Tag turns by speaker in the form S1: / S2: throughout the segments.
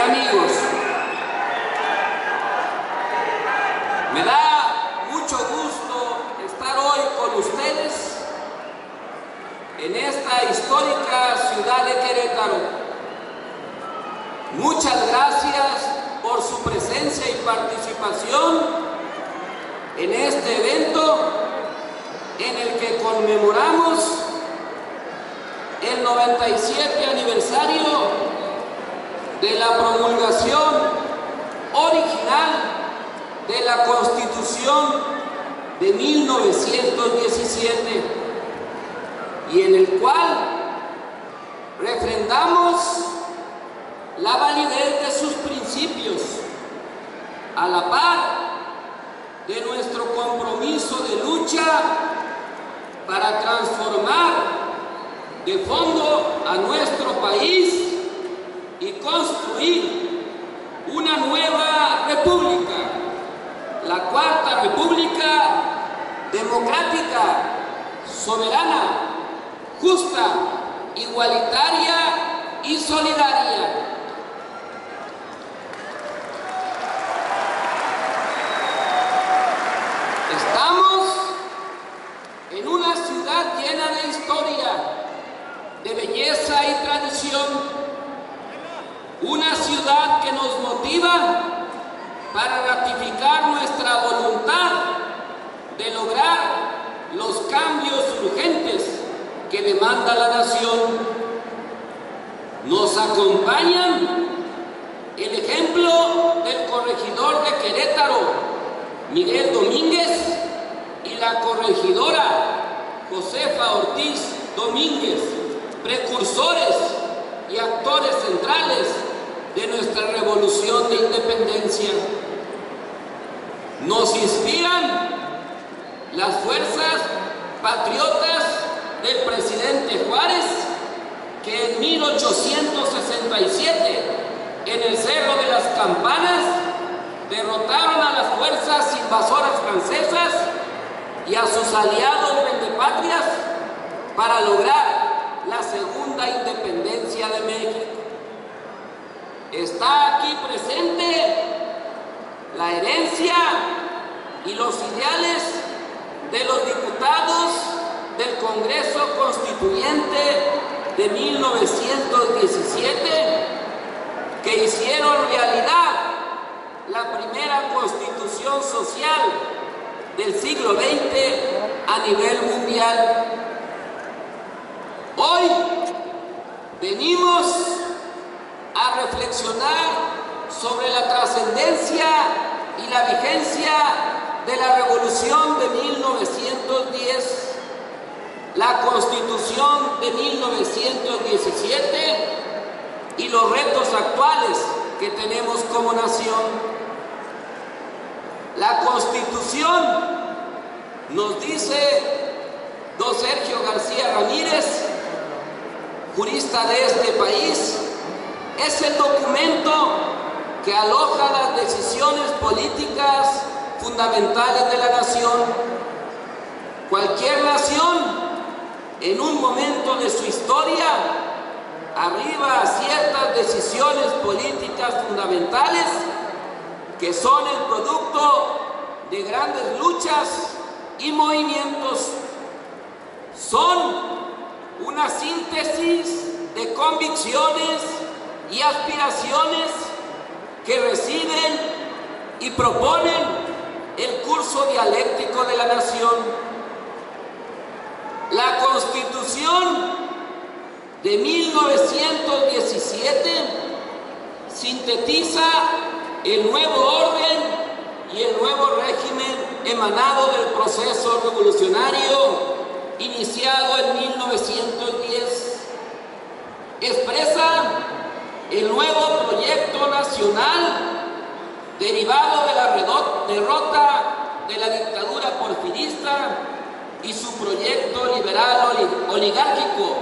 S1: amigos, me da mucho gusto estar hoy con ustedes en esta histórica ciudad de Querétaro. Muchas gracias por su presencia y participación en este evento en el que conmemoramos el 97 aniversario de la promulgación original de la Constitución de 1917 y en el cual refrendamos la validez de sus principios a la par de nuestro compromiso de lucha para transformar de fondo a nuestro país y construir una nueva república, la Cuarta República democrática, soberana, justa, igualitaria y solidaria. Estamos en una ciudad llena de historia, de belleza y tradición. Una ciudad que nos motiva para ratificar nuestra voluntad de lograr los cambios urgentes que demanda la nación. Nos acompañan el ejemplo del corregidor de Querétaro, Miguel Domínguez, y la corregidora Josefa Ortiz Domínguez, precursores y actores centrales de nuestra revolución de independencia. Nos inspiran las fuerzas patriotas del presidente Juárez, que en 1867, en el Cerro de las Campanas, derrotaron a las fuerzas invasoras francesas y a sus aliados vendepatrias para lograr la segunda independencia de México. Está aquí presente la herencia y los ideales de los diputados del Congreso Constituyente de 1917 que hicieron realidad la primera constitución social del siglo XX a nivel mundial. Hoy venimos a reflexionar sobre la trascendencia y la vigencia de la Revolución de 1910, la Constitución de 1917 y los retos actuales que tenemos como nación. La Constitución, nos dice don Sergio García Ramírez, jurista de este país, es el documento que aloja las decisiones políticas fundamentales de la nación. Cualquier nación, en un momento de su historia, arriba a ciertas decisiones políticas fundamentales que son el producto de grandes luchas y movimientos. Son una síntesis de convicciones y aspiraciones que reciben y proponen el curso dialéctico de la nación. La Constitución de 1917 sintetiza el nuevo orden y el nuevo régimen emanado del proceso revolucionario iniciado en 1910. Expresa el nuevo proyecto nacional derivado de la derrota de la dictadura porfirista y su proyecto liberal oligárquico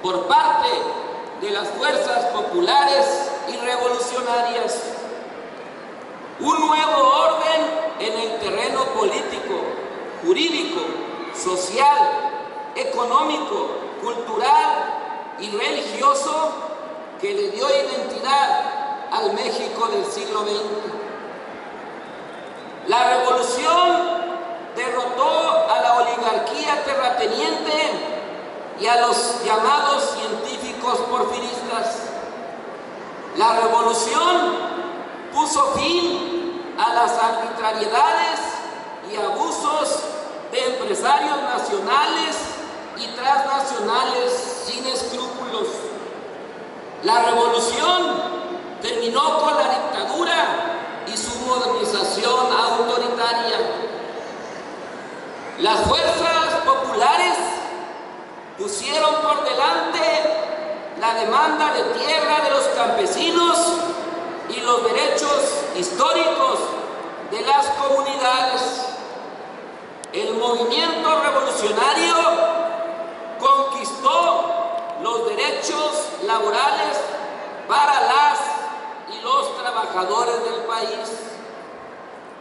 S1: por parte de las fuerzas populares y revolucionarias. Un nuevo orden en el terreno político, jurídico, social, económico, cultural y religioso que le dio identidad a al México del siglo XX. La revolución derrotó a la oligarquía terrateniente y a los llamados científicos porfiristas. La revolución puso fin a las arbitrariedades y abusos de empresarios nacionales y transnacionales sin escrúpulos. La revolución terminó con la dictadura y su modernización autoritaria. Las fuerzas populares pusieron por delante la demanda de tierra de los campesinos y los derechos históricos de las comunidades. El movimiento revolucionario conquistó los derechos laborales para las y los trabajadores del país.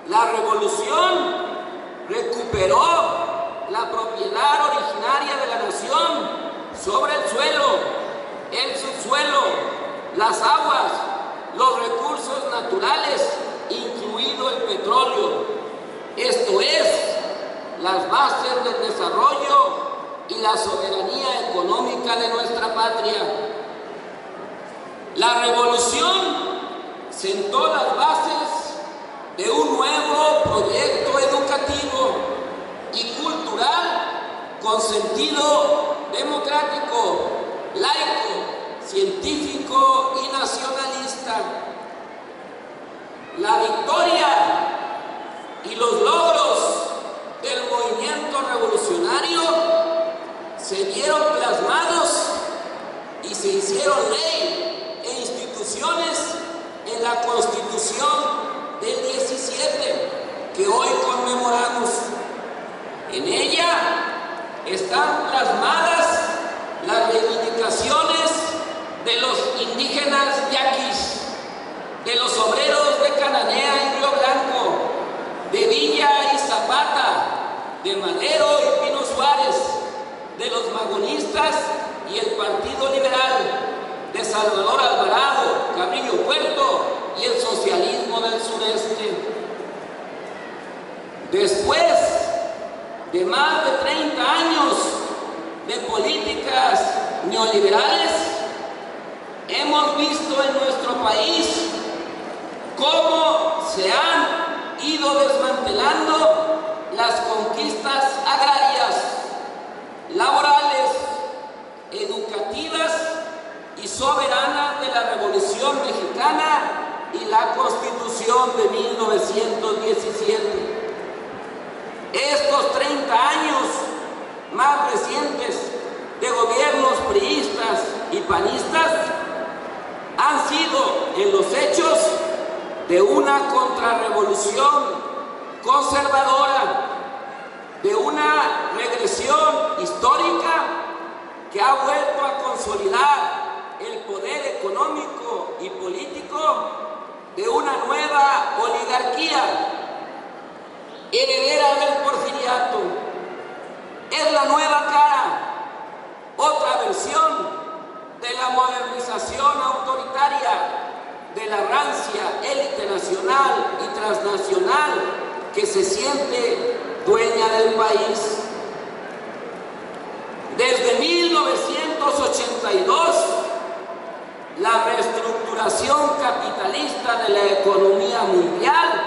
S1: La revolución recuperó la propiedad originaria de la nación sobre el suelo, el subsuelo, las aguas, los recursos naturales, incluido el petróleo. Esto es, las bases del desarrollo y la soberanía económica de nuestra patria. La revolución sentó las bases de un nuevo proyecto educativo y cultural con sentido democrático, laico, científico y nacionalista. La victoria y los logros del movimiento revolucionario se vieron plasmados y se hicieron ley e instituciones en la Constitución del 17 que hoy conmemoramos. En ella están plasmadas las reivindicaciones de los indígenas yaquis, de los obreros de Cananea y Río Blanco, de Villa y Zapata, de Madero y Pino Suárez, de los magonistas y el Partido Liberal, de Salvador Alvarado, Carrillo Puerto y el socialismo del sureste. Después de más de 30 años de políticas neoliberales, hemos visto en nuestro país cómo se han ido desmantelando las conquistas agrarias, laborales, educativas y soberanas de la Revolución Mexicana y la Constitución de 1917. Estos 30 años más recientes de gobiernos priistas y panistas han sido en los hechos de una contrarrevolución conservadora, de una regresión histórica que ha vuelto a consolidar el poder económico y político de una nueva oligarquía heredera del porfiriato. Es la nueva cara, otra versión de la modernización autoritaria de la rancia élite nacional y transnacional que se siente dueña del país. Desde 1982, la reestructuración capitalista de la economía mundial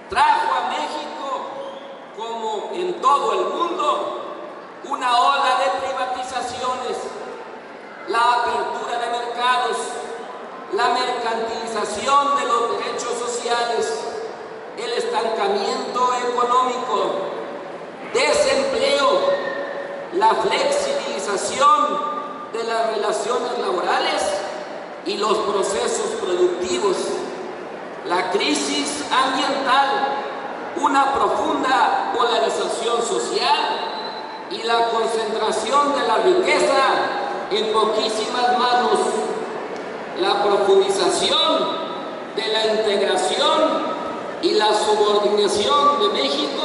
S1: trajo a México, como en todo el mundo, una ola de privatizaciones, la apertura de mercados, la mercantilización de los derechos sociales, el estancamiento económico, desempleo, la flexibilización de las relaciones laborales y los procesos productivos, la crisis ambiental, una profunda polarización social y la concentración de la riqueza en poquísimas manos, la profundización de la integración y la subordinación de México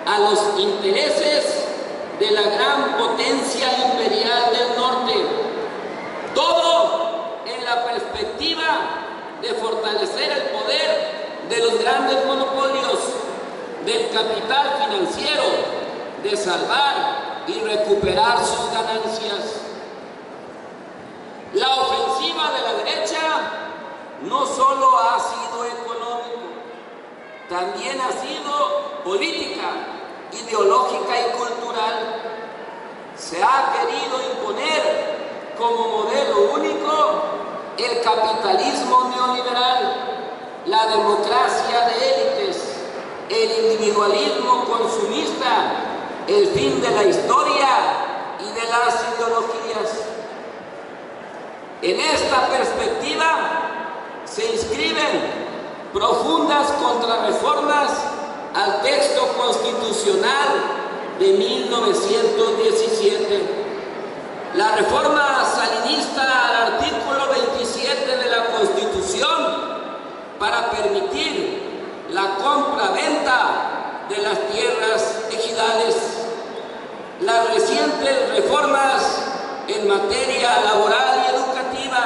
S1: a los intereses de la gran potencia imperial del norte. Todo en la perspectiva grandes monopolios del capital financiero de salvar y recuperar sus ganancias. La ofensiva de la derecha no solo ha sido económico, también ha sido política, ideológica y cultural. Se ha querido imponer como modelo único el capitalismo neoliberal, la democracia de élites, el individualismo consumista, el fin de la historia y de las ideologías. En esta perspectiva se inscriben profundas contrarreformas al texto constitucional de 1917. La reforma salinista al artículo 27 de la Constitución para permitir la compra-venta de las tierras ejidales. Las recientes reformas en materia laboral y educativa.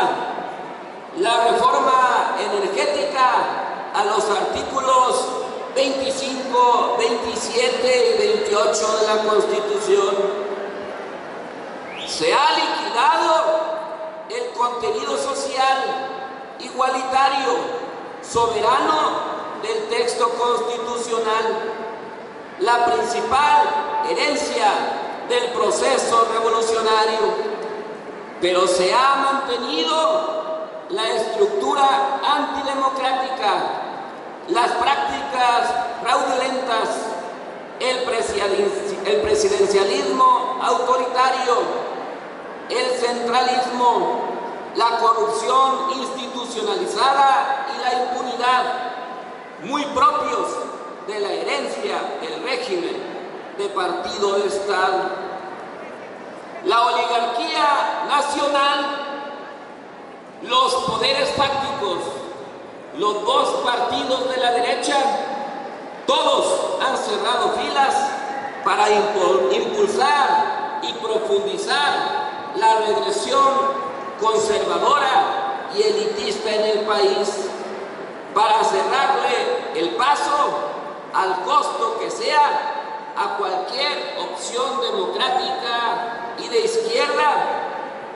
S1: La reforma energética a los artículos 25, 27 y 28 de la Constitución. Se ha liquidado el contenido social igualitario, soberano del texto constitucional, la principal herencia del proceso revolucionario, pero se ha mantenido la estructura antidemocrática, las prácticas fraudulentas, el presidencialismo autoritario, el centralismo, la corrupción institucionalizada y la impunidad, muy propios de la herencia del régimen de partido de Estado. La oligarquía nacional, los poderes fácticos, los dos partidos de la derecha, todos han cerrado filas para impulsar y profundizar la regresión conservadora y elitista en el país, para cerrarle el paso al costo que sea a cualquier opción democrática y de izquierda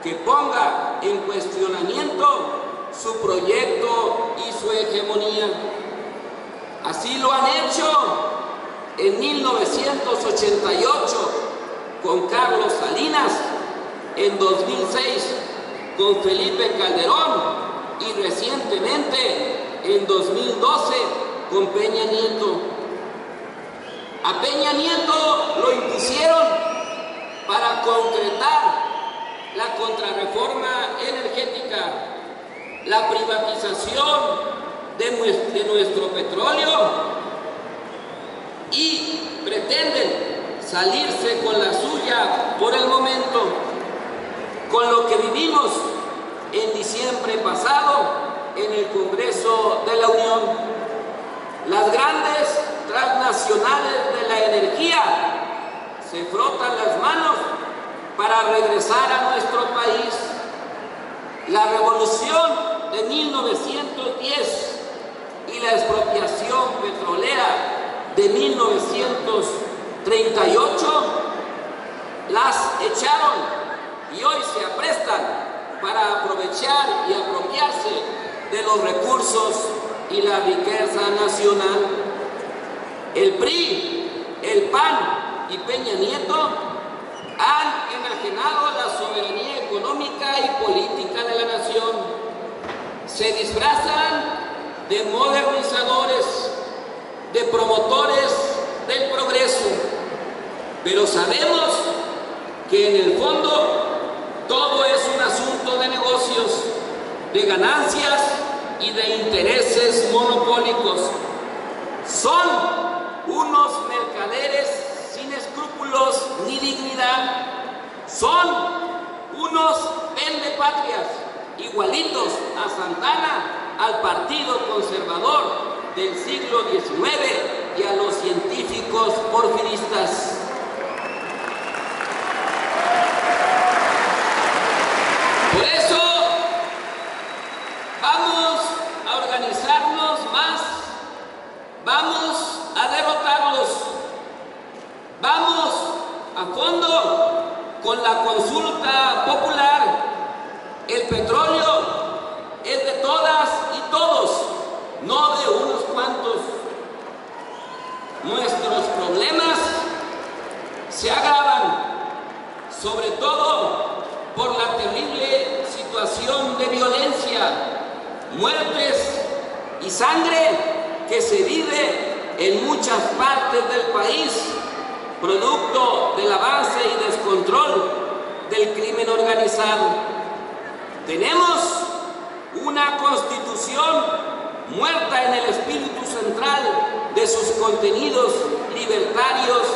S1: que ponga en cuestionamiento su proyecto y su hegemonía. Así lo han hecho en 1988 con Carlos Salinas, en 2006 con Felipe Calderón y recientemente en 2012 con Peña Nieto. A Peña Nieto lo impusieron para concretar la contrarreforma energética, la privatización de nuestro petróleo, y pretenden salirse con la suya por el momento, con lo que vivimos en diciembre pasado en el Congreso de la Unión. Las grandes transnacionales de la energía se frotan las manos para regresar a nuestro país. La revolución de 1910 y la expropiación petrolera de 1938 las echaron y hoy se aprestan para aprovechar y apropiarse de los recursos y la riqueza nacional. El PRI, el PAN y Peña Nieto han enajenado la soberanía económica y política de la nación. Se disfrazan de modernizadores, de promotores del progreso, pero sabemos que en el fondo todo es un asunto de negocios, de ganancias y de intereses monopólicos. Son unos mercaderes sin escrúpulos ni dignidad. Son unos vendepatrias, igualitos a Santana, al partido conservador del siglo XIX y a los científicos porfiristas. Por eso vamos a organizarnos más Vamos a derrotarlos. Vamos a fondo con la consulta popular. El petróleo es de todas y todos, no de unos cuantos. Nuestros problemas se agravan, sobre todo por la terrible situación de violencia, muertes y sangre que se vive en muchas partes del país, producto del avance y descontrol del crimen organizado. Tenemos una constitución muerta en el espíritu central de sus contenidos libertarios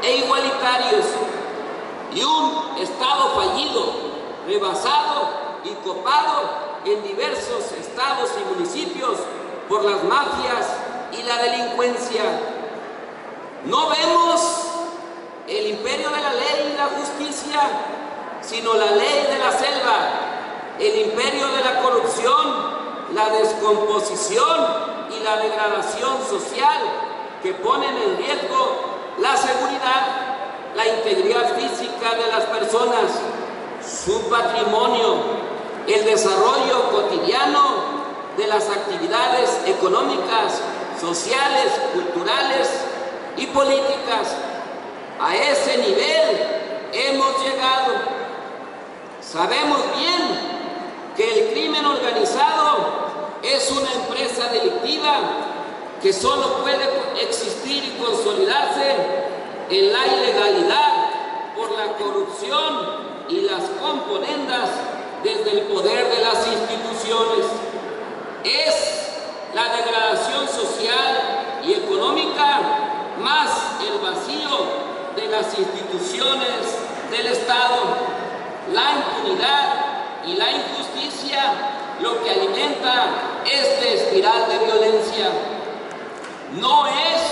S1: e igualitarios, y un Estado fallido, rebasado y copado en diversos estados y municipios por las mafias y la delincuencia. No vemos el imperio de la ley y la justicia, sino la ley de la selva, el imperio de la corrupción, la descomposición y la degradación social que ponen en riesgo la seguridad, la integridad física de las personas, su patrimonio, el desarrollo cotidiano de las actividades económicas, sociales, culturales y políticas. A ese nivel hemos llegado. Sabemos bien que el crimen organizado es una empresa delictiva que solo puede existir y consolidarse en la ilegalidad por la corrupción y las componendas desde el poder de las instituciones. Es la degradación social y económica más el vacío de las instituciones del Estado, la impunidad y la injusticia lo que alimenta esta espiral de violencia. No es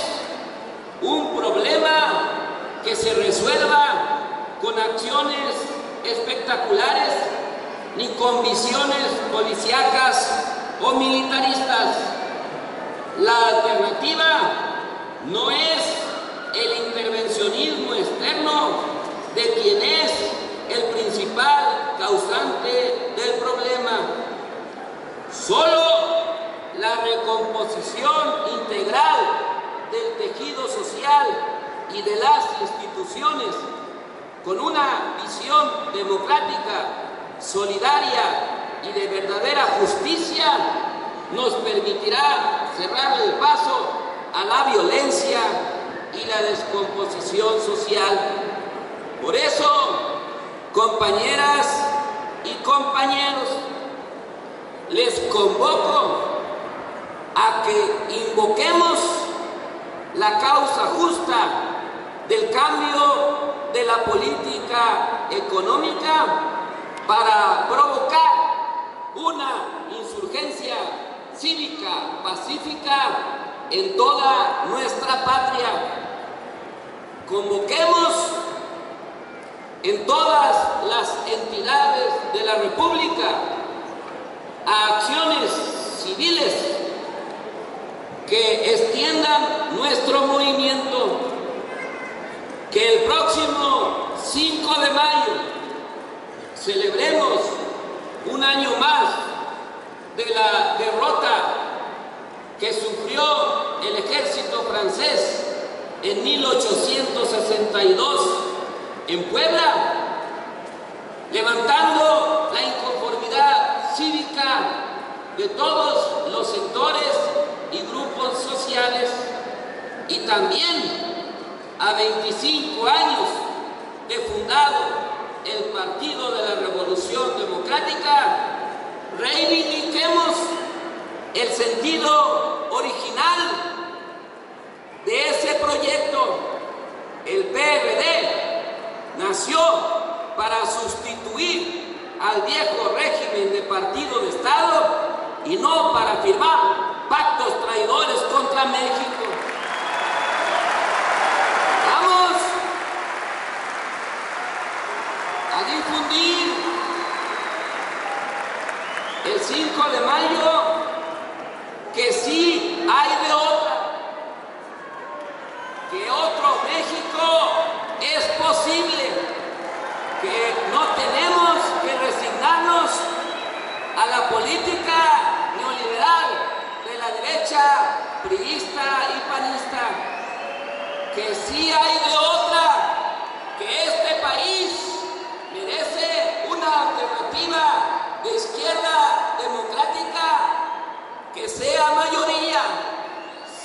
S1: un problema que se resuelva con acciones espectaculares ni con visiones policíacas o militaristas. La alternativa no es el intervencionismo externo de quien es el principal causante del problema. Solo la recomposición integral del tejido social y de las instituciones con una visión democrática, solidaria y de verdadera justicia nos permitirá cerrar el paso a la violencia y la descomposición social. Por eso, compañeras y compañeros, les convoco a que invoquemos la causa justa del cambio de la política económica para provocar una insurgencia cívica pacífica en toda nuestra patria. Convoquemos en todas las entidades de la República a acciones civiles que extiendan nuestro movimiento, que el próximo 5 de mayo celebremos un año más de la derrota que sufrió el ejército francés en 1862 en Puebla, levantando la inconformidad cívica de todos los sectores y grupos sociales, y también a 25 años de fundado el Partido de la Revolución Democrática, reivindiquemos el sentido original de ese proyecto. El PRD nació para sustituir al viejo régimen de partido de Estado y no para firmar pactos traidores contra México. Vamos a difundir el 5 de mayo que sí hay de otra,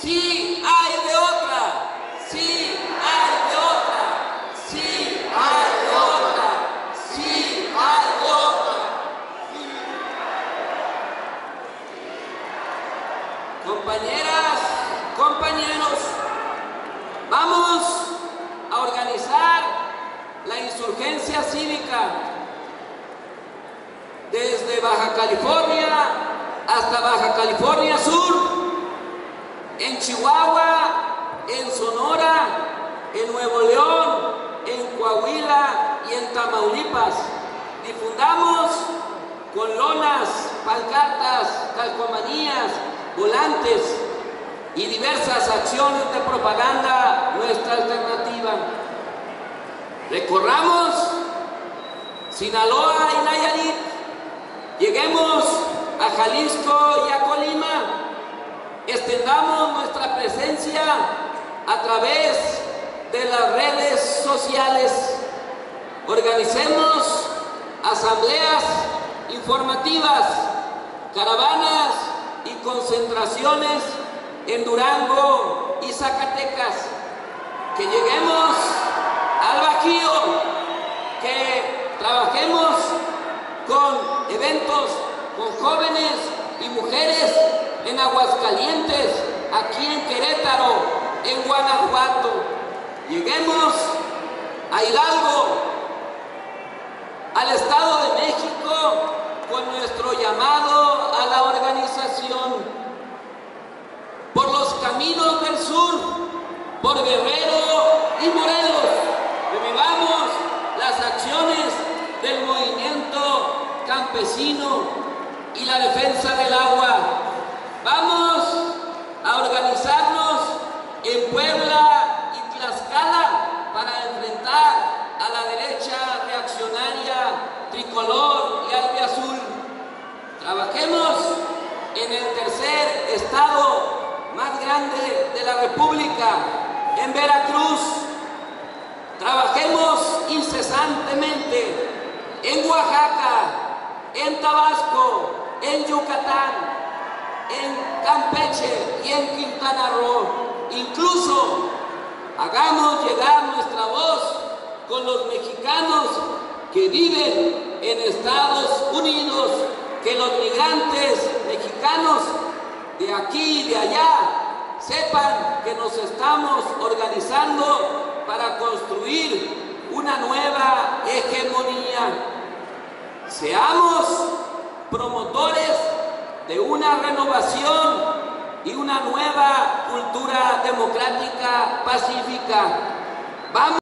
S1: Sí hay de otra. Sí hay de otra. Sí hay de otra. Sí hay de otra. Compañeras, compañeros, vamos a organizar la insurgencia cívica desde Baja California hasta Baja California Sur, en Chihuahua, en Sonora, en Nuevo León, en Coahuila y en Tamaulipas. Difundamos con lonas, pancartas, calcomanías, volantes y diversas acciones de propaganda nuestra alternativa. Recorramos Sinaloa y Nayarit, lleguemos a Jalisco y a Colima, extendamos nuestra presencia a través de las redes sociales, organicemos asambleas informativas, caravanas y concentraciones en Durango y Zacatecas, que lleguemos al Bajío, que trabajemos con eventos con jóvenes y mujeres en Aguascalientes, aquí en Querétaro, en Guanajuato. Lleguemos a Hidalgo, al Estado de México, con nuestro llamado a la organización. Por los caminos del sur, por Guerrero y Morelos, revivamos las acciones del movimiento campesino y la defensa del agua. Vamos a organizarnos en Puebla y Tlaxcala para enfrentar a la derecha reaccionaria, tricolor y albiazul. Trabajemos en el tercer estado más grande de la República, en Veracruz. Trabajemos incesantemente en Oaxaca, en Tabasco, en Yucatán, en Campeche y en Quintana Roo. Incluso hagamos llegar nuestra voz con los mexicanos que viven en Estados Unidos, que los migrantes mexicanos de aquí y de allá sepan que nos estamos organizando para construir una nueva hegemonía. Seamos promotores de una renovación y una nueva cultura democrática pacífica. Vamos